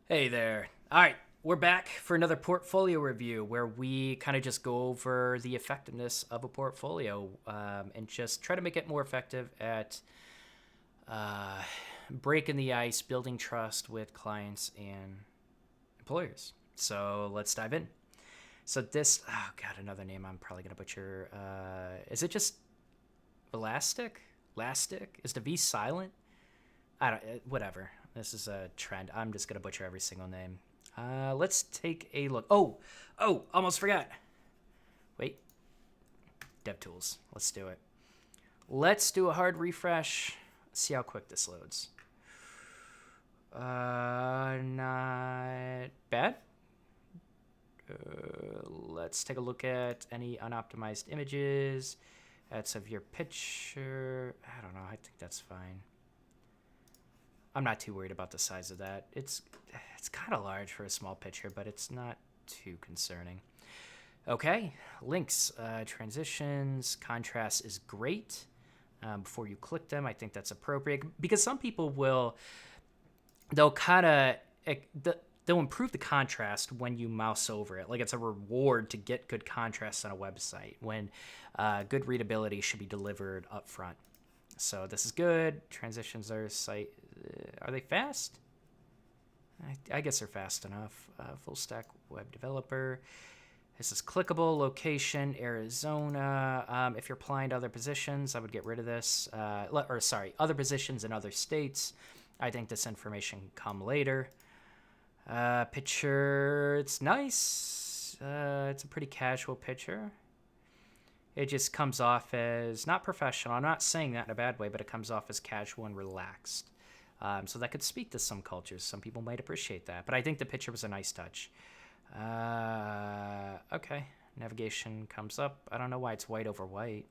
Hey there. All right, we're back for another portfolio review where we kind of just go over the effectiveness of a portfolio and just try to make it more effective at uh, breaking the ice, building trust with clients and employers. So let's dive in. So this, oh god, another name I'm probably gonna butcher. Is it just Elastic? Elastic? Is the V silent? I don't. Whatever. This is a trend. I'm just gonna butcher every single name. Let's take a look. Oh, almost forgot. Wait, DevTools. Let's do it. Let's do a hard refresh. See how quick this loads. Not bad. Let's take a look at any unoptimized images. That's of your picture. I don't know. I think that's fine. I'm not too worried about the size of that. It's kind of large for a small picture, but it's not too concerning. Okay, links, transitions, contrast is great. Before you click them, I think that's appropriate because some people they'll kind of they'll improve the contrast when you mouse over it. Like it's a reward to get good contrast on a website when good readability should be delivered up front. So this is good. Transitions are they fast? I guess they're fast enough. Fullstack web developer. This is clickable. Location Arizona. If you're applying to other positions, I would get rid of this. Other positions in other states. I think this information can come later. Picture. It's nice. It's a pretty casual picture. It just comes off as not professional. I'm not saying that in a bad way, but it comes off as casual and relaxed. So that could speak to some cultures. Some people might appreciate that. But I think the picture was a nice touch. Okay. Navigation comes up. I don't know why it's white over white.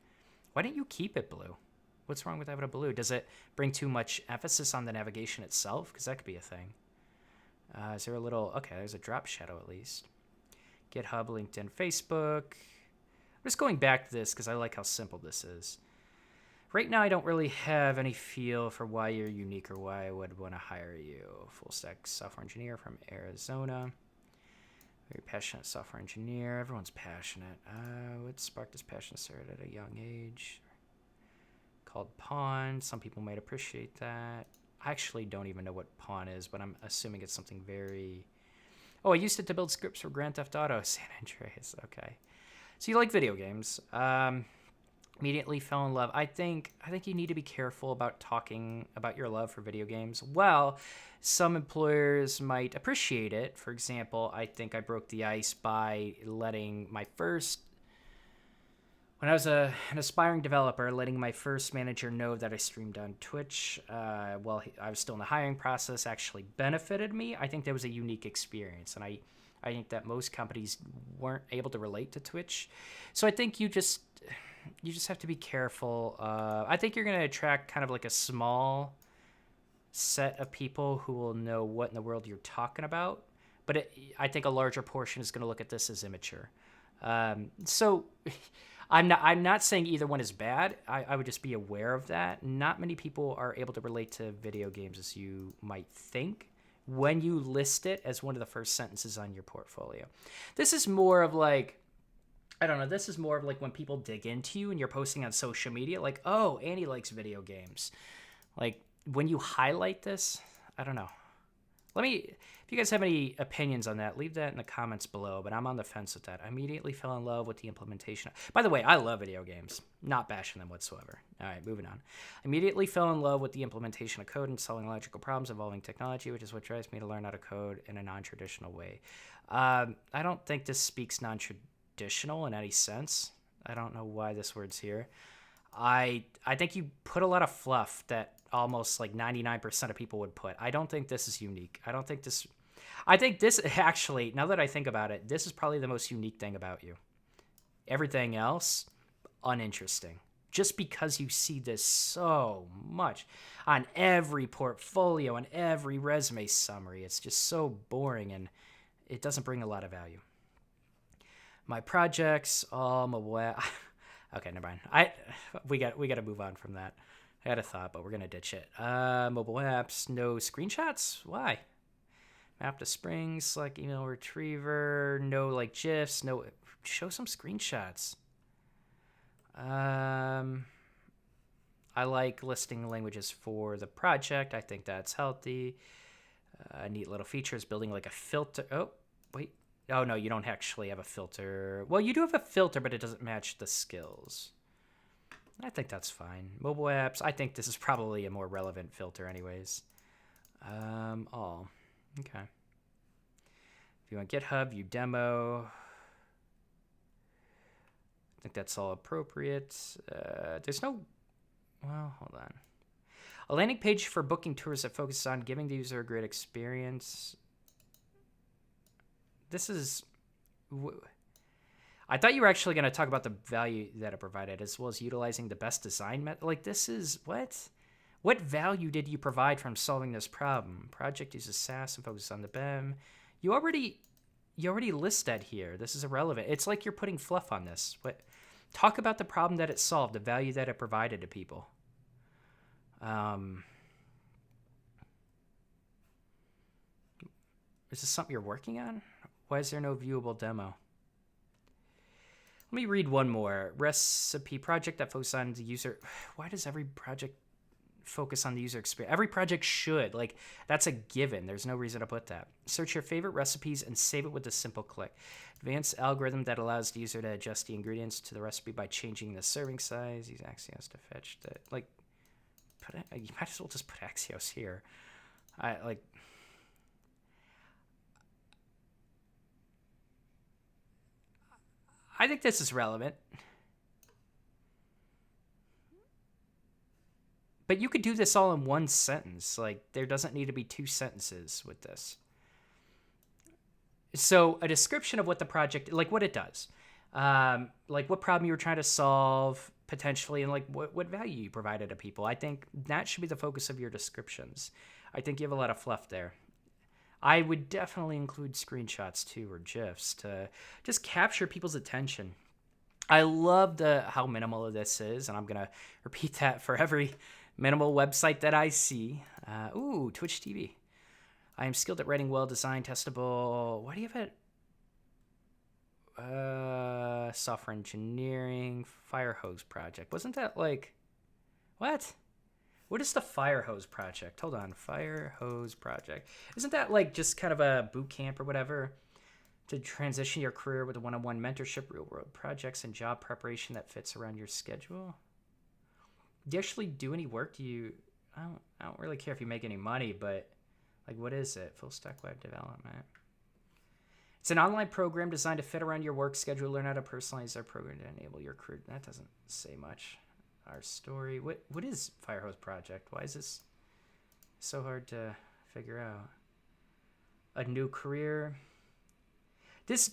Why didn't you keep it blue? What's wrong with having a blue? Does it bring too much emphasis on the navigation itself? Because that could be a thing. Is there a little... Okay, there's a drop shadow at least. GitHub, LinkedIn, Facebook. I'm just going back to this because I like how simple this is. Right now, I don't really have any feel for why you're unique or why I would want to hire you. Full stack software engineer from Arizona. Very passionate software engineer. Everyone's passionate. What sparked this passion started at a young age. Called Pawn. Some people might appreciate that. I actually don't even know what Pawn is, but I'm assuming it's something very... Oh, I used it to build scripts for Grand Theft Auto San Andreas. Okay. So you like video games. Immediately fell in love. I think you need to be careful about talking about your love for video games. Well, some employers might appreciate it. For example, I think I broke the ice by letting my first, when I was an aspiring developer, letting my first manager know that I streamed on Twitch while I was still in the hiring process actually benefited me. I think that was a unique experience, and I think that most companies weren't able to relate to Twitch. So I think you just have to be careful. I think you're going to attract kind of like a small set of people who will know what in the world you're talking about. But I think a larger portion is going to look at this as immature. So I'm not saying either one is bad. I would just be aware of that. Not many people are able to relate to video games as you might think when you list it as one of the first sentences on your portfolio. This is more of like, I don't know, this is more of like when people dig into you and you're posting on social media, like, oh, Annie likes video games. Like, when you highlight this, I don't know. If you guys have any opinions on that, leave that in the comments below, but I'm on the fence with that. I immediately fell in love with the implementation. By the way, I love video games. Not bashing them whatsoever. All right, moving on. Immediately fell in love with the implementation of code and solving logical problems involving technology, which is what drives me to learn how to code in a non-traditional way. I don't think this speaks non-traditional in any sense. I don't know why this word's here. I think you put a lot of fluff that almost like 99% of people would put. I don't think this is unique. I think this actually, now that I think about it, this is probably the most unique thing about you. Everything else, uninteresting. Just because you see this so much on every portfolio and every resume summary, it's just so boring and it doesn't bring a lot of value. My projects, all mobile. Okay, never mind. We got to move on from that. I had a thought, but we're gonna ditch it. Mobile apps, no screenshots. Why? Map to Springs, Slack email retriever, no like GIFs, no. Show some screenshots. I like listing languages for the project. I think that's healthy. Neat little features, building like a filter. Oh, wait. Oh, no, you don't actually have a filter. Well, you do have a filter, but it doesn't match the skills. I think that's fine. Mobile apps, I think this is probably a more relevant filter anyways. All. Okay. If you want GitHub, view demo. I think that's all appropriate. There's no... Well, hold on. A landing page for booking tours that focuses on giving the user a great experience. This is... I thought you were actually going to talk about the value that it provided, as well as utilizing the best design method. Like, this is... What? What value did you provide from solving this problem? Project uses SAS and focuses on the BEM. You already list that here. This is irrelevant. It's like you're putting fluff on this. What? Talk about the problem that it solved, the value that it provided to people. Is this something you're working on? Why is there no viewable demo? Let me read one more. Recipe project that focuses on the user. Why does every project focus on the user experience? Every project should. Like, that's a given. There's no reason to put that. Search your favorite recipes and save it with a simple click. Advanced algorithm that allows the user to adjust the ingredients to the recipe by changing the serving size. Use Axios to fetch the... Like, you might as well just put Axios here. I think this is relevant. But you could do this all in one sentence. Like, there doesn't need to be 2 sentences with this. So a description of what the project, like what it does, like what problem you were trying to solve potentially, and like what value you provided to people. I think that should be the focus of your descriptions. I think you have a lot of fluff there. I would definitely include screenshots too, or GIFs, to just capture people's attention. I love how minimal this is, and I'm going to repeat that for every minimal website that I see. Twitch TV. I am skilled at writing well-designed, testable... Why do you have it? Software engineering, fire hose project. Wasn't that like... What? What is the fire hose project? Hold on. Fire hose project. Isn't that like just kind of a boot camp or whatever to transition your career with a one-on-one mentorship, real-world projects, and job preparation that fits around your schedule? Do you actually do any work? I don't really care if you make any money, but like, what is it? Fullstack web development. It's an online program designed to fit around your work schedule. Learn how to personalize our program to enable your career. That doesn't say much. Our story. What is Firehose Project? Why is this so hard to figure out? A new career. This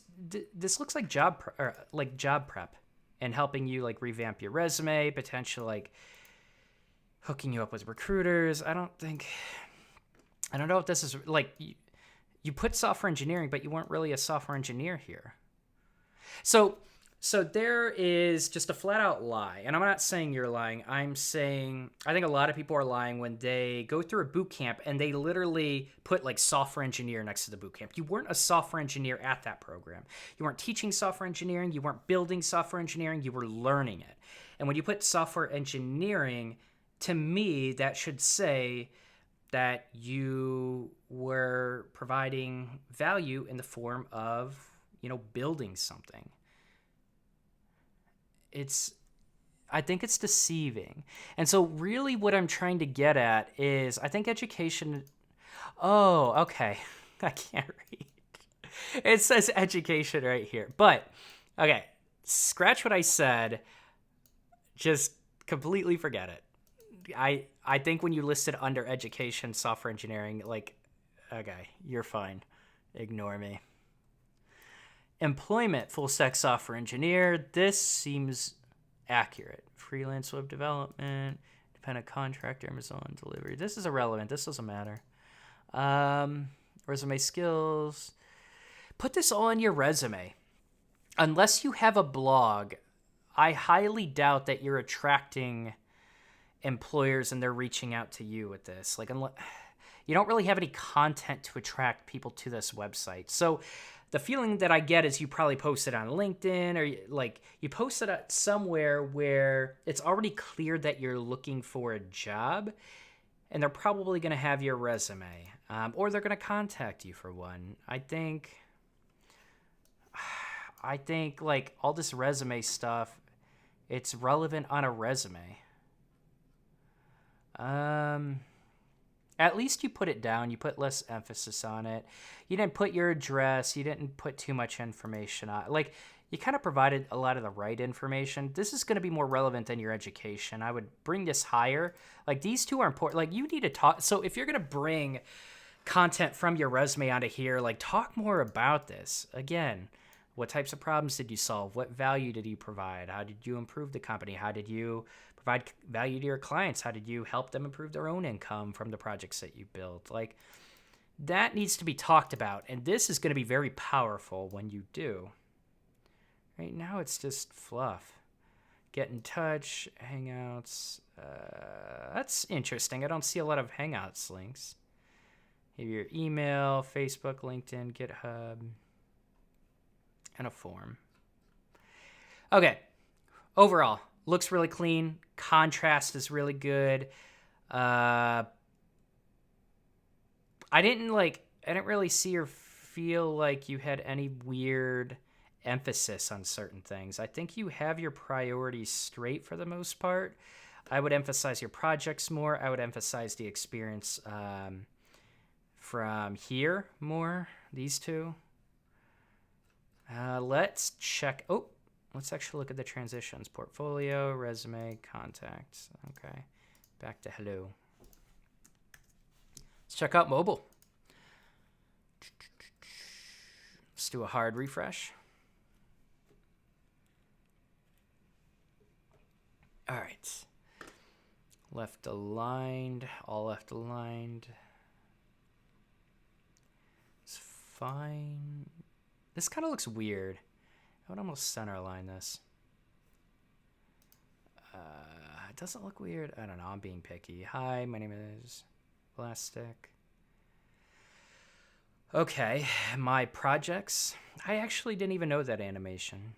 looks like job prep and helping you like revamp your resume, potentially like hooking you up with recruiters. I don't know if this is like you put software engineering, but you weren't really a software engineer here. So there is just a flat out lie. And I'm not saying you're lying. I'm saying I think a lot of people are lying when they go through a boot camp and they literally put like software engineer next to the boot camp. You weren't a software engineer at that program. You weren't teaching software engineering. You weren't building software engineering. You were learning it. And when you put software engineering, to me, that should say that you were providing value in the form of, building something. I think it's deceiving. And so really what I'm trying to get at is I think education... Oh, okay. I can't read. It says education right here. But, okay, scratch what I said. Just completely forget it. I think when you listed under education, software engineering, like, okay, you're fine. Ignore me. Employment, full stack software engineer. This seems accurate. Freelance web development, independent contractor, Amazon delivery. This is irrelevant. This doesn't matter. Resume skills. Put this all in your resume. Unless you have a blog, I highly doubt that you're attracting employers and they're reaching out to you with this. Like, you don't really have any content to attract people to this website. So the feeling that I get is you probably post it on LinkedIn, or like you post it somewhere where it's already clear that you're looking for a job, and they're probably going to have your resume, or they're going to contact you for one. I think like all this resume stuff, it's relevant on a resume. At least you put it down. You put less emphasis on it. You didn't put your address. You didn't put too much information on it. Like, you kind of provided a lot of the right information. This is going to be more relevant than your education. I would bring this higher. Like, these two are important. Like, you need to talk. So if you're going to bring content from your resume onto here, like, talk more about this. Again, what types of problems did you solve? What value did you provide? How did you improve the company? How did you provide value to your clients? How did you help them improve their own income from the projects that you built? Like, that needs to be talked about, and this is going to be very powerful when you do. Right now, it's just fluff. Get in touch, Hangouts. That's interesting. I don't see a lot of Hangouts links. Maybe your email, Facebook, LinkedIn, GitHub, and a form. Okay. Overall, looks really clean. Contrast is really good. I didn't really see or feel like you had any weird emphasis on certain things. I think you have your priorities straight for the most part. I would emphasize your projects more. I would emphasize the experience from here more, these two. Let's check. Oh, let's actually look at the transitions. Portfolio, resume, contacts. Okay, back to hello. Let's check out mobile. Let's do a hard refresh. All right. Left aligned, all left aligned. It's fine. This kind of looks weird. I would almost center align this. It doesn't look weird. I don't know. I'm being picky. Hi, my name is Vlastik. Okay, my projects. I actually didn't even know that animation.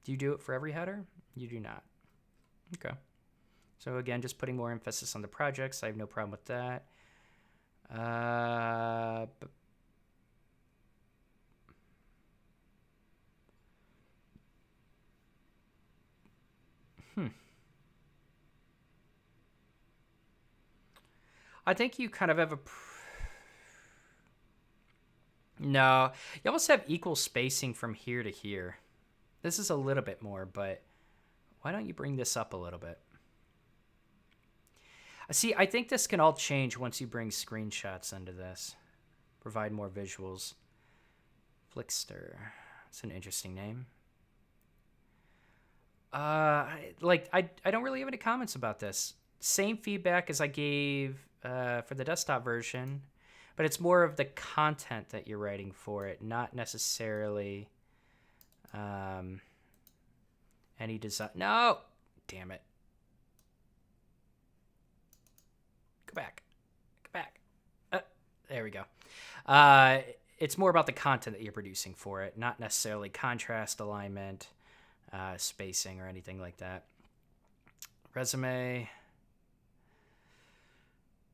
Do you do it for every header? You do not. Okay. So again, just putting more emphasis on the projects. I have no problem with that. I think you kind of have a... No, you almost have equal spacing from here to here. This is a little bit more, but why don't you bring this up a little bit? See, I think this can all change once you bring screenshots into this. Provide more visuals. Flickster. It's an interesting name. I don't really have any comments about this. Same feedback as I gave for the desktop version, but it's more of the content that you're writing for it, not necessarily any design. No! Damn it. Go back. There we go. It's more about the content that you're producing for it, not necessarily contrast, alignment, spacing, or anything like that. Resume.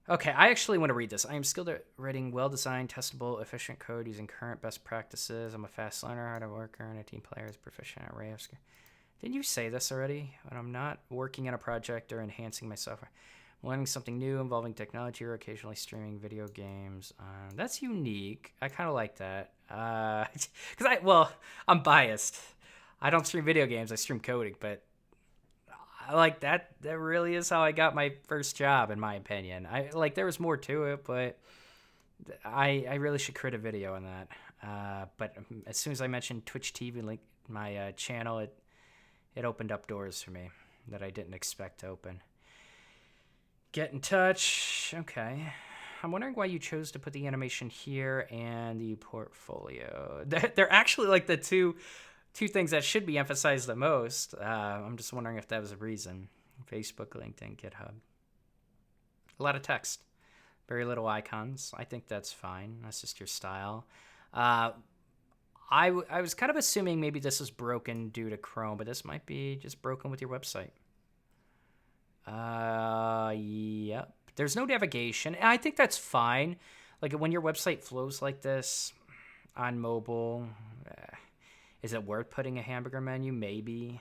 Okay, I actually want to read this. I am skilled at writing well-designed, testable, efficient code using current best practices. I'm a fast learner, hard worker, and a team player is proficient at array of skills. Didn't you say this already? When I'm not working on a project or enhancing my software, I'm learning something new involving technology or occasionally streaming video games. That's unique. I kind of like that. Because I'm biased. I don't stream video games. I stream coding, but I like that. That really is how I got my first job, in my opinion. There was more to it, but I really should create a video on that. But as soon as I mentioned Twitch TV, link my channel, it opened up doors for me that I didn't expect to open. Get in touch. Okay. I'm wondering why you chose to put the animation here and the portfolio. They're actually like the two things that should be emphasized the most. I'm just wondering if that was a reason. Facebook, LinkedIn, GitHub. A lot of text. Very little icons. I think that's fine. That's just your style. I was kind of assuming maybe this was broken due to Chrome, but this might be just broken with your website. Yep. There's no navigation. And I think that's fine. Like when your website flows like this on mobile, is it worth putting a hamburger menu? Maybe.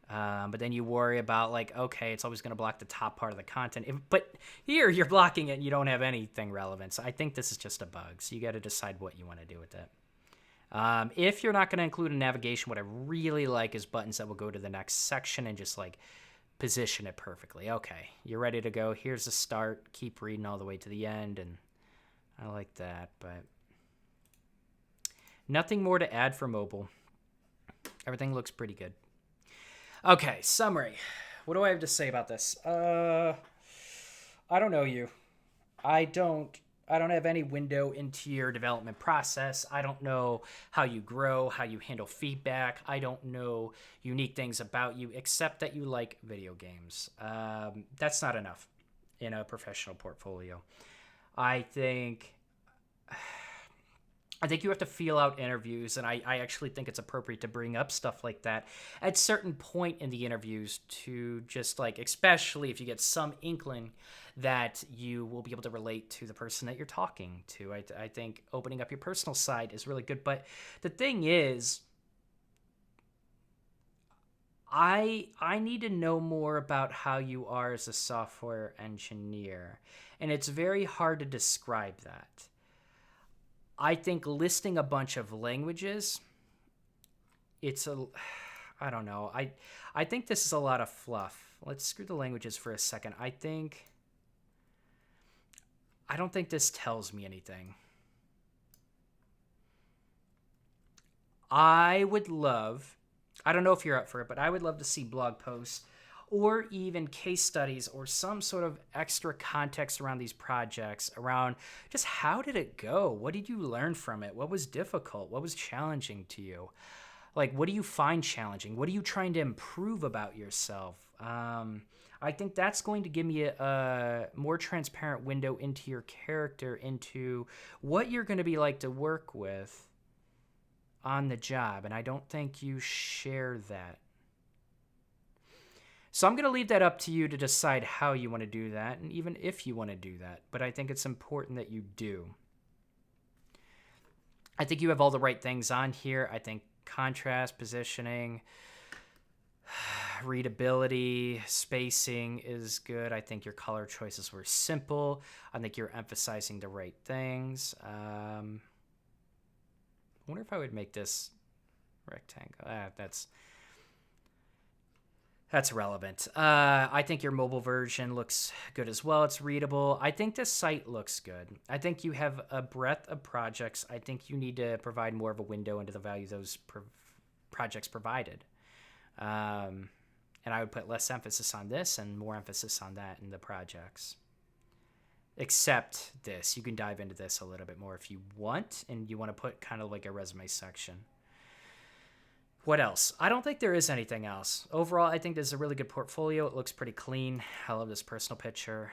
But then you worry about like, okay, it's always going to block the top part of the content. But here you're blocking it and you don't have anything relevant. So I think this is just a bug. So you got to decide what you want to do with it. If you're not going to include a navigation, what I really like is buttons that will go to the next section and just like position it perfectly. Okay, you're ready to go. Here's the start. Keep reading all the way to the end. And I like that, but nothing more to add for mobile. Everything looks pretty good. Okay, summary. What do I have to say about this? I don't know you. I don't have any window into your development process. I don't know how you grow, how you handle feedback. I don't know unique things about you except that you like video games. That's not enough in a professional portfolio. I think you have to feel out interviews, and I actually think it's appropriate to bring up stuff like that at certain point in the interviews to just like, especially if you get some inkling that you will be able to relate to the person that you're talking to. I think opening up your personal side is really good. But the thing is, I need to know more about how you are as a software engineer, and it's very hard to describe that. I think listing a bunch of languages, I don't know. I think this is a lot of fluff. Let's screw the languages for a second. I don't think this tells me anything. I don't know if you're up for it, but I would love to see blog posts or even case studies or some sort of extra context around these projects, around just how did it go? What did you learn from it? What was difficult? What was challenging to you? Like, what do you find challenging? What are you trying to improve about yourself? I think that's going to give me a more transparent window into your character, into what you're going to be like to work with on the job. And I don't think you share that. So I'm going to leave that up to you to decide how you want to do that, and even if you want to do that. But I think it's important that you do. I think you have all the right things on here. I think contrast, positioning, readability, spacing is good. I think your color choices were simple. I think you're emphasizing the right things. I wonder if I would make this rectangle. That's relevant. I think your mobile version looks good as well. It's readable. I think this site looks good. I think you have a breadth of projects. I think you need to provide more of a window into the value those projects provided. And I would put less emphasis on this and more emphasis on that in the projects. Except this. You can dive into this a little bit more if you want, and you want to put kind of like a resume section. What else? I don't think there is anything else. Overall, I think this is a really good portfolio. It looks pretty clean. I love this personal picture.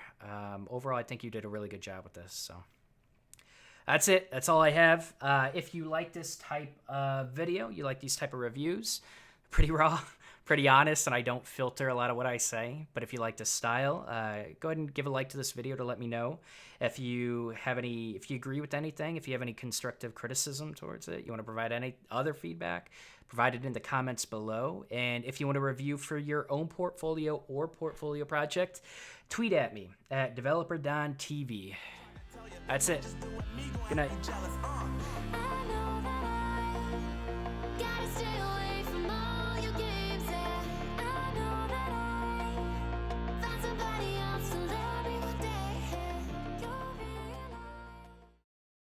Overall, I think you did a really good job with this. So that's it. That's all I have. If you like this type of video, you like these type of reviews, pretty raw, pretty honest, and I don't filter a lot of what I say. But if you like this style, go ahead and give a like to this video to let me know. If you agree with anything, if you have any constructive criticism towards it, you want to provide any other feedback, provide it in the comments below. And if you want a review for your own portfolio or portfolio project, tweet at me at DeveloperDonTV. That's it. Good night.